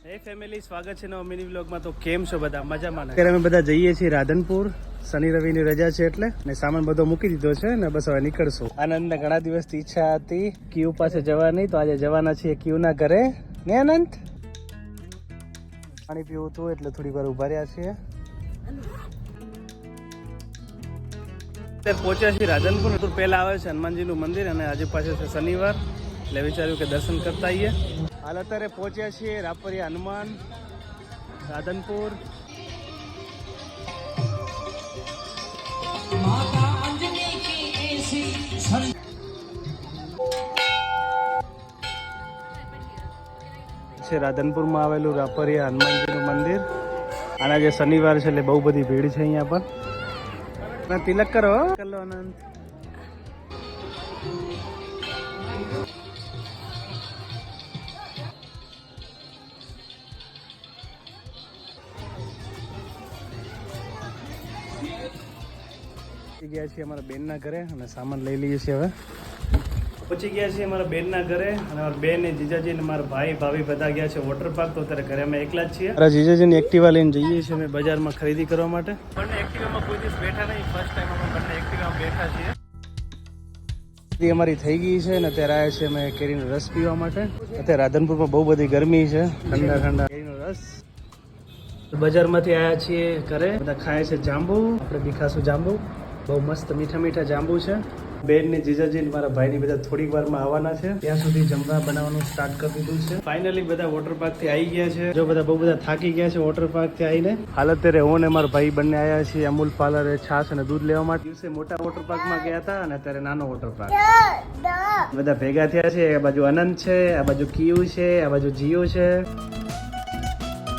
હે ફેમિલી, સ્વાગત છે નવા મિની વ્લોગમાં. તો કેમ છો બધા? મજામાં? અત્યારે અમે બધા જઈએ છીએ રાધનપુર. શનિ રવિની રજા છે એટલે ને સામાન બધો મૂકી દીધો છે ને બસ હવે નીકળશું. આનંદને ઘણા દિવસથી ઈચ્છા હતી ક્યુ પાસે જવાની, તો આજે જવાના છીએ ક્યુ ના ઘરે. ને આનંદ પાણી પીવું હતું એટલે થોડી વાર ઉભા રહ્યા છીએ. પહોંચ્યા છીએ રાધનપુર. તો પહેલા આવે છે હનુમાનજીનું મંદિર અને આજે પાછળ છે શનિવાર એટલે વિચાર્યું કે દર્શન કરતા આવીએ. હાલ અત્યારે પહોંચ્યા છીએ રાપરિયા હનુમાન રાધનપુર. છે રાધનપુરમાં આવેલું રાપરિયા હનુમાનજીનું મંદિર. અને આજે શનિવાર છે એટલે બહુ બધી ભીડ છે અહીંયા પર. તિલક કરો કલો આનંદ. ગયા છીએ અમારા બેનના ઘરે અને સામાન લઈ લઈએ છીએ. હવે પહોંચી ગયા છીએ અમારા બેનના ઘરે અને અમારા બેન ને જીજાજી ને મારા ભાઈ ભાભી બધા ગયા છે વોટર પાર્ક. તો અત્યારે ઘરે અમે એકલા જ છીએ. મારા જીજાજીની એક્ટિવા લઈને જઈએ છીએ અમે બજારમાં ખરીદી કરવા માટે. બંને એક્ટિવામાં કોઈ દિવસ બેઠા નહીં, ફર્સ્ટ ટાઈમ અમે બંને એક્ટિવામાં બેઠા છીએ. અમારી થઈ ગઈ છે ને અત્યારે આવ્યા છીએ અમે કેરીનો રસ પીવા માટે. અત્યારે રાધનપુરમાં બહુ બધી ગરમી છે, ઠંડા ઠંડા કેરીનો રસ. બજારમાંથી આવ્યા છીએ ઘરે. બધા ખાય છે જાંબુ, આપણે બી ખાશું જાંબુ. બહુ મસ્ત મીઠા મીઠા જાંબુ છે. બેન ને જીજાજી ને મારા ભાઈ ની બધા થોડીક વારમાં આવવાના છે. ત્યાં સુધી જમવા બનાવવાનું સ્ટાર્ટ કરી દીધું છે. ફાઇનલી બધા વોટર પાર્ક થી આવી ગયા છે. જો બધા બહુ બધા થાકી ગયા છે વોટર પાર્ક થી આવીને. હાલ અત્યારે હું ને મારા ભાઈ બંને આવ્યા છીએ અમૂલ પાર્લર છાશ અને દૂધ લેવા માટે. દિવસે મોટા વોટર પાર્ક માં ગયા હતા અને અત્યારે નાનો વોટર પાર્ક. બધા ભેગા થયા છે. આ બાજુ અનંત છે, આ બાજુ કિયુ છે, આ બાજુ જીઓ છે.